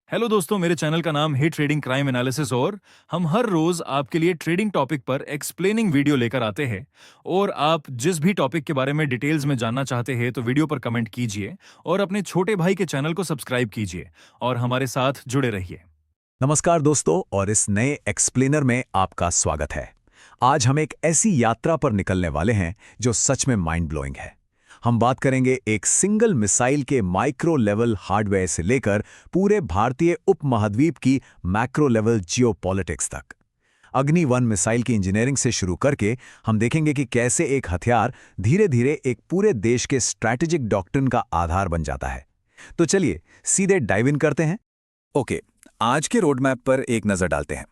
Hello दोस्तों, मेरे channel का नाम है ट्रेडिंग क्राइम एनालिसिस और हम हर रोज आपके लिए ट्रेडिंग टॉपिक पर एक्सप्लेनिंग वीडियो लेकर आते हैं। और आप जिस भी टॉपिक के बारे में डिटेल्स में जानना चाहते हैं तो वीडियो पर कमेंट कीजिए और अपने छोटे भाई के चैनल को सब्सक्राइब कीजिए और हमारे साथ जुड़े रहिए। नमस्कार दोस्तों, और इस नए एक्सप्लेनर में आपका स्वागत है। आज हम एक ऐसी यात्रा पर निकलने वाले हैं जो सच में माइंड ब्लोइंग है। हम बात करेंगे एक सिंगल मिसाइल के माइक्रो लेवल हार्डवेयर से लेकर पूरे भारतीय उपमहाद्वीप की मैक्रो लेवल जियोपॉलिटिक्स तक। अग्नि 1 मिसाइल की इंजीनियरिंग से शुरू करके हम देखेंगे कि कैसे एक हथियार धीरे धीरे एक पूरे देश के स्ट्रैटेजिक डॉक्ट्रिन का आधार बन जाता है। तो चलिए सीधे डाइव इन करते हैं। ओके, आज के रोड मैप पर एक नजर डालते हैं।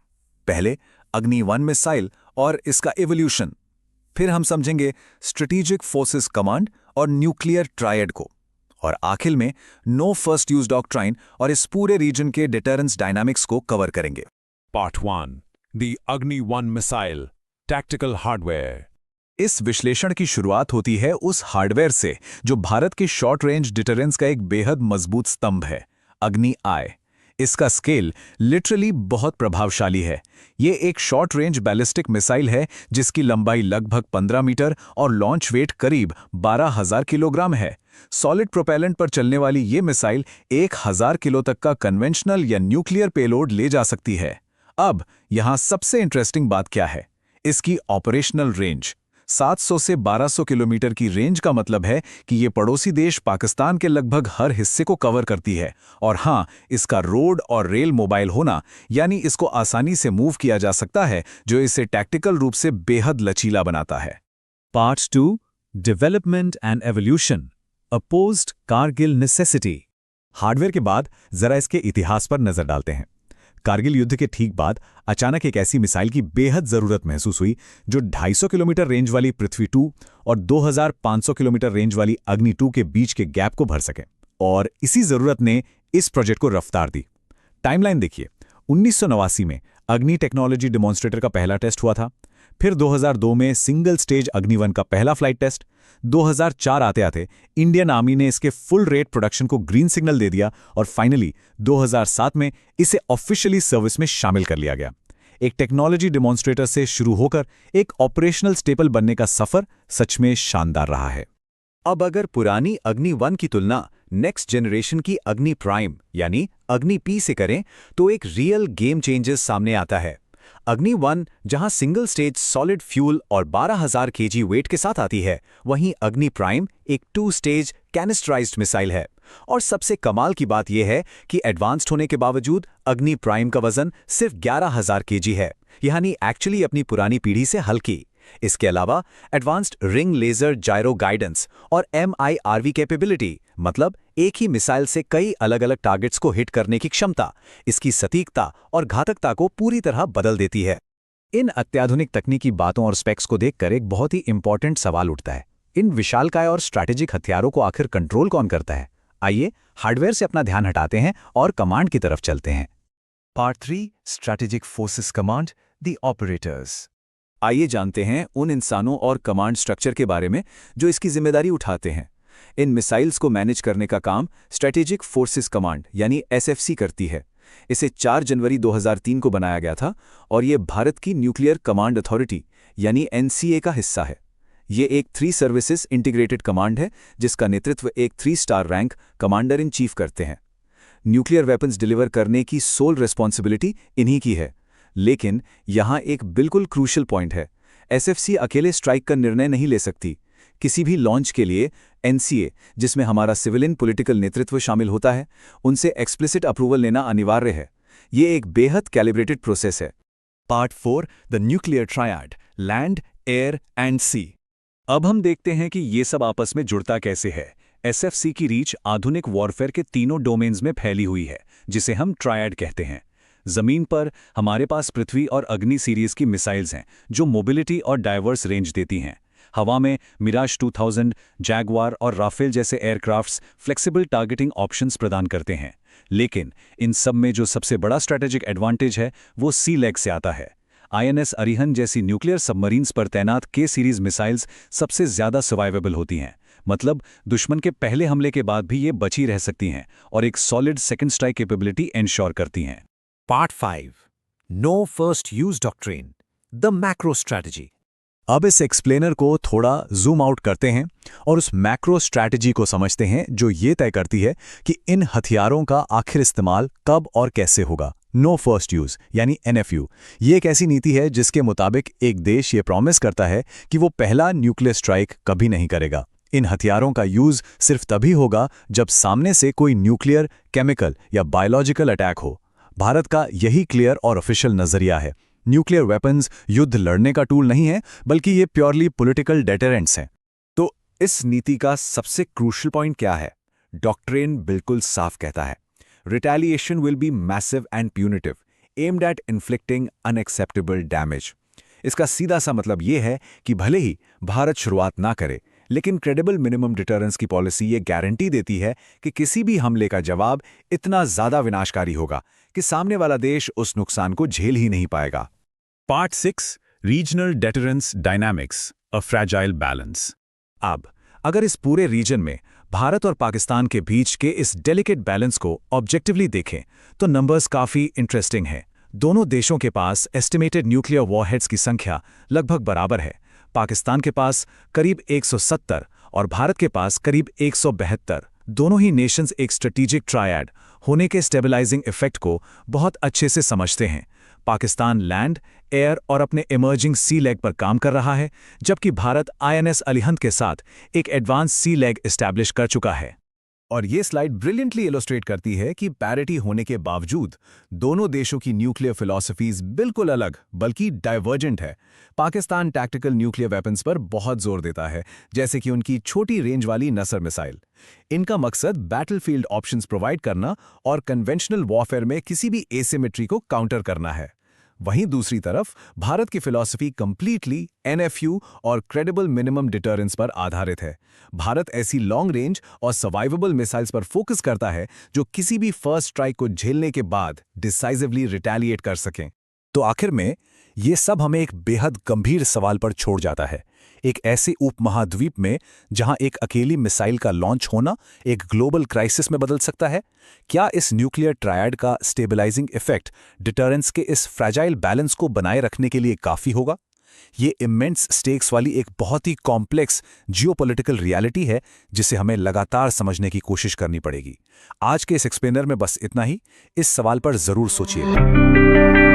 पहले अग्नि 1 मिसाइल और इसका एवोल्यूशन, फिर हम समझेंगे स्ट्रेटेजिक फोर्सेस कमांड और न्यूक्लियर ट्रायड को, और आखिर में नो फर्स्ट यूज डॉक्ट्राइन और इस पूरे रीजन के डिटरेंस डायनामिक्स को कवर करेंगे। Part 1. The Agni 1 Missile Tactical Hardware. इस विश्लेषण की शुरुआत होती है उस हार्डवेयर से जो भारत के शॉर्ट रेंज डिटरेंस का एक बेहद मजबूत स्तंभ है, अग्नि आई। इसका स्केल लिटरली बहुत प्रभावशाली है। ये एक शॉर्ट रेंज बैलिस्टिक मिसाइल है जिसकी लंबाई लगभग 15 मीटर और लॉन्च वेट करीब 12,000 किलोग्राम है। सॉलिड प्रोपेलेंट पर चलने वाली ये मिसाइल 1,000 किलो तक का कन्वेंशनल या न्यूक्लियर पेलोड ले जा सकती है। अब यहाँ सबसे इंटरेस्टिंग बात क्या है? इसकी ऑपरेशनल रेंज 700 से 1200 किलोमीटर की रेंज का मतलब है कि ये पड़ोसी देश पाकिस्तान के लगभग हर हिस्से को कवर करती है। और हाँ, इसका रोड और रेल मोबाइल होना, यानी इसको आसानी से मूव किया जा सकता है, जो इसे टैक्टिकल रूप से बेहद लचीला बनाता है। Part 2. Development and Evolution. A Post Kargil Necessity. Hardware के बाद जरा इसके इतिहास पर नजर डालते हैं। कारगिल युद्ध के ठीक बाद अचानक एक ऐसी मिसाइल की बेहद जरूरत महसूस हुई जो 250 किलोमीटर रेंज वाली पृथ्वी 2 और 2500 किलोमीटर रेंज वाली अग्नि 2 के बीच के गैप को भर सके। और इसी जरूरत ने इस प्रोजेक्ट को रफ्तार दी। टाइमलाइन देखिए, 1989 में अग्नि टेक्नोलॉजी डेमोन्स्ट्रेटर का पहला टेस्ट हुआ था। फिर 2002 में सिंगल स्टेज अग्नि 1 का पहला फ्लाइट टेस्ट। 2004 आते आते इंडियन आर्मी ने इसके फुल रेट प्रोडक्शन को ग्रीन सिग्नल दे दिया और फाइनली 2007 में इसे ऑफिशियली सर्विस में शामिल कर लिया गया। एक टेक्नोलॉजी डेमोन्स्ट्रेटर से शुरू होकर एक ऑपरेशनल स्टेपल बनने का सफर सच में शानदार रहा है। अब अगर पुरानी अग्नि 1 की तुलना नेक्स्ट जनरेशन की अग्नि प्राइम यानी अग्नि पी से करें तो एक रियल गेम चेंजर्स सामने आता है। अग्नि 1 जहां सिंगल स्टेज सॉलिड फ्यूल और 12,000 केजी वेट के साथ आती है, वहीं अग्नि प्राइम एक 2 स्टेज कैनिस्टराइज्ड मिसाइल है। और सबसे कमाल की बात यह है कि एडवांस्ड होने के बावजूद अग्नि प्राइम का वजन सिर्फ 11,000 केजी है, यानी एक्चुअली अपनी पुरानी पीढ़ी से हल्की। इसके अलावा एडवांस्ड रिंग लेजर जायरो गाइडेंस और MIRV कैपेबिलिटी, मतलब एक ही मिसाइल से कई अलग अलग टारगेट्स को हिट करने की क्षमता, इसकी सटीकता और घातकता को पूरी तरह बदल देती है। इन अत्याधुनिक तकनीकी बातों और स्पेक्स को देखकर एक बहुत ही इंपॉर्टेंट सवाल उठता है, इन विशालकाय और स्ट्रैटेजिक हथियारों को आखिर कंट्रोल कौन करता है? आइए हार्डवेयर से अपना ध्यान हटाते हैं और कमांड की तरफ चलते हैं। Part 3. Strategic Forces Command. The Operators. आइए जानते हैं उन इंसानों और कमांड स्ट्रक्चर के बारे में जो इसकी जिम्मेदारी उठाते हैं। इन मिसाइल्स को मैनेज करने का काम स्ट्रेटेजिक फोर्सेस कमांड यानी SFC करती है। इसे 4 जनवरी 2003 को बनाया गया था और ये भारत की न्यूक्लियर कमांड अथॉरिटी यानी NCA का हिस्सा है। ये एक 3 सर्विसेज इंटीग्रेटेड कमांड है जिसका नेतृत्व एक 3 star rank commander in chief करते हैं। न्यूक्लियर वेपन्स डिलीवर करने की सोल रिस्पॉन्सिबिलिटी इन्हीं की है। लेकिन यहाँ एक बिल्कुल क्रूशियल पॉइंट है, SFC अकेले स्ट्राइक का निर्णय नहीं ले सकती। किसी भी लॉन्च के लिए NCA, जिसमें हमारा सिविलियन पॉलिटिकल नेतृत्व शामिल होता है, उनसे एक्सप्लिसिट अप्रूवल लेना अनिवार्य है। ये एक बेहद कैलिब्रेटेड प्रोसेस है। Part 4. The Nuclear Triad. Land, Air and Sea. अब हम देखते हैं कि ये सब आपस में जुड़ता कैसे है। SFC की रीच आधुनिक वॉरफेयर के तीनों डोमेन्स में फैली हुई है, जिसे हम ट्रायड कहते हैं। जमीन पर हमारे पास पृथ्वी और अग्नि सीरीज की मिसाइल्स हैं जो मोबिलिटी और डाइवर्स रेंज देती हैं। हवा में मिराज 2000, जैगवार और राफेल जैसे एयरक्राफ्ट्स फ्लेक्सिबल टारगेटिंग ऑप्शंस प्रदान करते हैं। लेकिन इन सब में जो सबसे बड़ा स्ट्रैटेजिक एडवांटेज है वो सी लेग से आता है। INS अरिहंत जैसी न्यूक्लियर सबमरीन्स पर तैनात K सीरीज मिसाइल्स सबसे ज्यादा सर्वाइवेबल होती हैं। मतलब दुश्मन के पहले हमले के बाद भी ये बची रह सकती हैं और एक solid second strike capability ensure करती हैं। Part 5. No First Use Doctrine. The Macro Strategy. अब इस एक्सप्लेनर को थोड़ा जूम आउट करते हैं और उस मैक्रो स्ट्रैटेजी को समझते हैं जो ये तय करती है कि इन हथियारों का आखिर इस्तेमाल कब और कैसे होगा। नो फर्स्ट यूज यानी NFU ये एक ऐसी नीति है जिसके मुताबिक एक देश ये प्रॉमिस करता है कि वो पहला न्यूक्लियर स्ट्राइक कभी नहीं करेगा। इन हथियारों का यूज सिर्फ तभी होगा जब सामने से कोई न्यूक्लियर, केमिकल या बायोलॉजिकल अटैक हो। भारत का यही क्लियर और ऑफिशियल नजरिया है। न्यूक्लियर वेपन्स युद्ध लड़ने का टूल नहीं है, बल्कि ये प्योरली पॉलिटिकल डेटरेंट्स हैं। तो इस नीति का सबसे क्रूशियल पॉइंट क्या है? डॉक्ट्रिन बिल्कुल साफ कहता है, retaliation will be massive and punitive, aimed at inflicting unacceptable damage. इसका सीधा सा मतलब ये है कि भले ही भारत शुरुआत ना करे, लेकिन क्रेडिबल मिनिमम डिटरेंस की पॉलिसी ये गारंटी देती है कि किसी भी हमले का जवाब इतना ज्यादा विनाशकारी होगा कि सामने वाला देश उस नुकसान को झेल ही नहीं पाएगा। Part 6. Regional Deterrence Dynamics, a Fragile Balance. अब अगर इस पूरे रीजन में भारत और पाकिस्तान के बीच के इस डेलिकेट बैलेंस को ऑब्जेक्टिवली देखें तो नंबर्स काफ़ी इंटरेस्टिंग हैं। दोनों देशों के पास एस्टिमेटेड न्यूक्लियर वॉरहेड्स की संख्या लगभग बराबर है। पाकिस्तान के पास करीब 170 और भारत के पास करीब 172। दोनों ही नेशंस एक स्ट्रेटेजिक ट्रायड होने के स्टेबलाइजिंग इफेक्ट को बहुत अच्छे से समझते हैं। पाकिस्तान लैंड, एयर और अपने इमर्जिंग सी लेग पर काम कर रहा है, जबकि भारत INS अलिहंद के साथ एक एडवांस सी लेग एस्टैब्लिश कर चुका है। और ये स्लाइड ब्रिलियंटली इलस्ट्रेट करती है कि पैरिटी होने के बावजूद दोनों देशों की न्यूक्लियर फिलॉसफीज बिल्कुल अलग बल्कि डाइवर्जेंट है। पाकिस्तान टैक्टिकल न्यूक्लियर वेपन्स पर बहुत जोर देता है, जैसे कि उनकी छोटी रेंज वाली नसर मिसाइल। इनका मकसद बैटलफील्ड ऑप्शंस प्रोवाइड करना और कन्वेंशनल वॉरफेयर में किसी भी एसिमेट्री को काउंटर करना है। वहीं दूसरी तरफ भारत की फिलॉसफी कंप्लीटली NFU और क्रेडिबल मिनिमम डिटरेंस पर आधारित है। भारत ऐसी लॉन्ग रेंज और सर्वाइवेबल मिसाइल्स पर फोकस करता है जो किसी भी फर्स्ट स्ट्राइक को झेलने के बाद डिसाइसिवली रिटेलिएट कर सकें। तो आखिर में ये सब हमें एक बेहद गंभीर सवाल पर छोड़ जाता है। एक ऐसे उपमहाद्वीप में जहां एक अकेली मिसाइल का लॉन्च होना एक ग्लोबल क्राइसिस में बदल सकता है, क्या इस न्यूक्लियर ट्रायड का स्टेबलाइजिंग इफेक्ट डिटरेंस के इस फ्रैजाइल बैलेंस को बनाए रखने के लिए काफी होगा? ये इमेंस स्टेक्स वाली एक बहुत ही कॉम्प्लेक्स जियोपॉलिटिकल रियलिटी है जिसे हमें लगातार समझने की कोशिश करनी पड़ेगी। आज के इस एक्सप्लेनर में बस इतना ही। इस सवाल पर जरूर सोचिए।